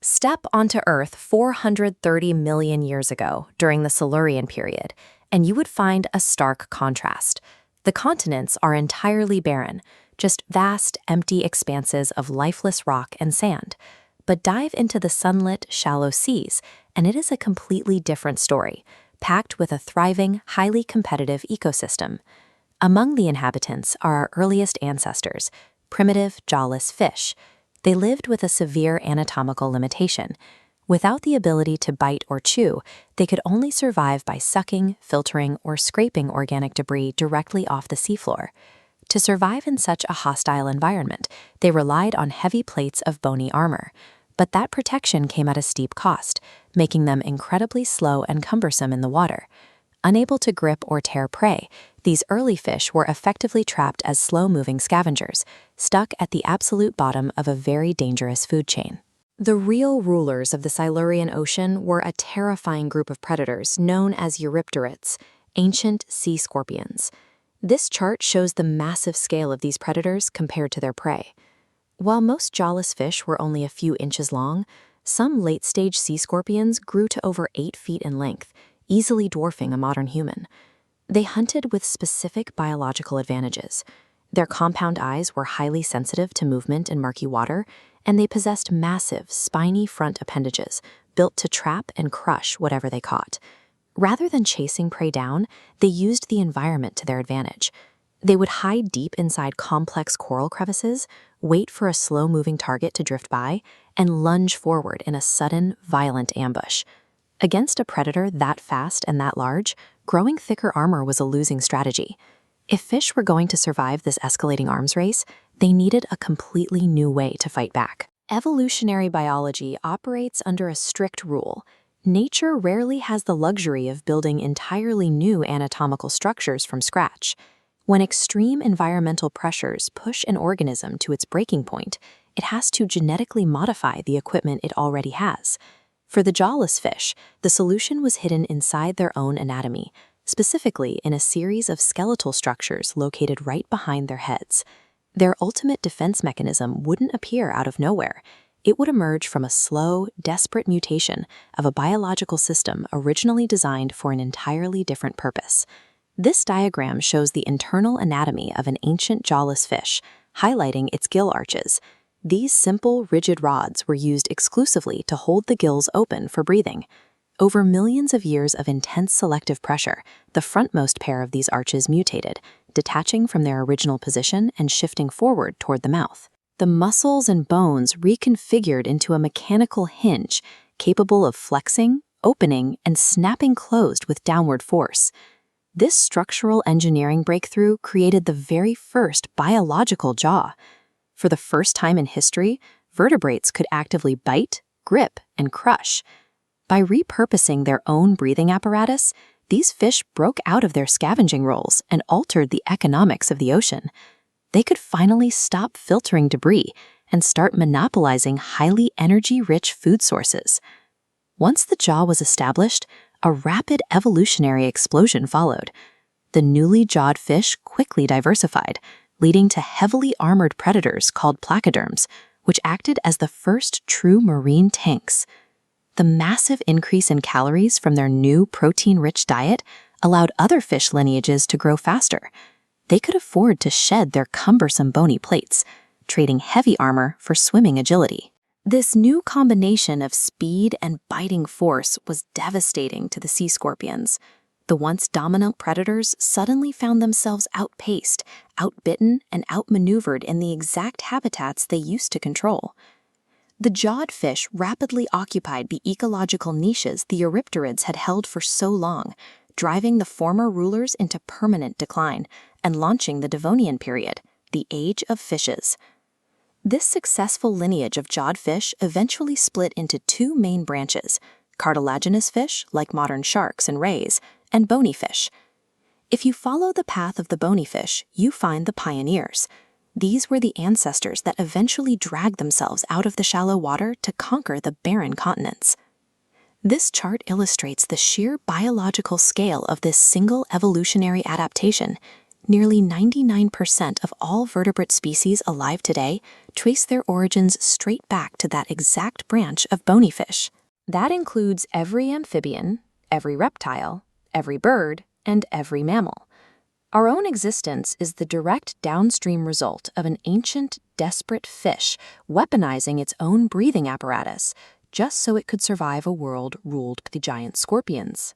Step onto Earth 430 million years ago during the Silurian Period, and you would find a stark contrast. The continents are entirely barren, just vast, empty expanses of lifeless rock and sand. But dive into the sunlit, shallow seas, and it is a completely different story, packed with a thriving, highly competitive ecosystem. Among the inhabitants are our earliest ancestors, primitive, jawless fish. They lived with a severe anatomical limitation. Without the ability to bite or chew, they could only survive by sucking, filtering, or scraping organic debris directly off the seafloor. To survive in such a hostile environment, they relied on heavy plates of bony armor. But that protection came at a steep cost, making them incredibly slow and cumbersome in the water. Unable to grip or tear prey, these early fish were effectively trapped as slow-moving scavengers, stuck at the absolute bottom of a very dangerous food chain. The real rulers of the Silurian Ocean were a terrifying group of predators known as eurypterids, ancient sea scorpions. This chart shows the massive scale of these predators compared to their prey. While most jawless fish were only a few inches long, some late-stage sea scorpions grew to over 8 feet in length, easily dwarfing a modern human. They hunted with specific biological advantages. Their compound eyes were highly sensitive to movement in murky water, and they possessed massive, spiny front appendages built to trap and crush whatever they caught. Rather than chasing prey down, they used the environment to their advantage. They would hide deep inside complex coral crevices, wait for a slow-moving target to drift by, and lunge forward in a sudden, violent ambush. Against a predator that fast and that large, growing thicker armor was a losing strategy. If fish were going to survive this escalating arms race, they needed a completely new way to fight back. Evolutionary biology operates under a strict rule. Nature rarely has the luxury of building entirely new anatomical structures from scratch. When extreme environmental pressures push an organism to its breaking point, it has to genetically modify the equipment it already has. For the jawless fish, the solution was hidden inside their own anatomy, specifically in a series of skeletal structures located right behind their heads. Their ultimate defense mechanism wouldn't appear out of nowhere. It would emerge from a slow, desperate mutation of a biological system originally designed for an entirely different purpose. This diagram shows the internal anatomy of an ancient jawless fish, highlighting its gill arches. These simple, rigid rods were used exclusively to hold the gills open for breathing. Over millions of years of intense selective pressure, the frontmost pair of these arches mutated, detaching from their original position and shifting forward toward the mouth. The muscles and bones reconfigured into a mechanical hinge, capable of flexing, opening, and snapping closed with downward force. This structural engineering breakthrough created the very first biological jaw. For the first time in history, vertebrates could actively bite, grip, and crush. By repurposing their own breathing apparatus, these fish broke out of their scavenging roles and altered the economics of the ocean. They could finally stop filtering debris and start monopolizing highly energy-rich food sources. Once the jaw was established, a rapid evolutionary explosion followed. The newly jawed fish quickly diversified, leading to heavily armored predators called placoderms, which acted as the first true marine tanks. The massive increase in calories from their new protein-rich diet allowed other fish lineages to grow faster. They could afford to shed their cumbersome bony plates, trading heavy armor for swimming agility. This new combination of speed and biting force was devastating to the sea scorpions. The once dominant predators suddenly found themselves outpaced, outbitten, and outmaneuvered in the exact habitats they used to control. The jawed fish rapidly occupied the ecological niches the eurypterids had held for so long, driving the former rulers into permanent decline and launching the Devonian period, the Age of Fishes. This successful lineage of jawed fish eventually split into two main branches: cartilaginous fish, like modern sharks and rays, and bony fish. If you follow the path of the bony fish, you find the pioneers. These were the ancestors that eventually dragged themselves out of the shallow water to conquer the barren continents. This chart illustrates the sheer biological scale of this single evolutionary adaptation. Nearly 99% of all vertebrate species alive today trace their origins straight back to that exact branch of bony fish. That includes every amphibian, every reptile, every bird, and every mammal. Our own existence is the direct downstream result of an ancient, desperate fish weaponizing its own breathing apparatus just so it could survive a world ruled by the giant scorpions.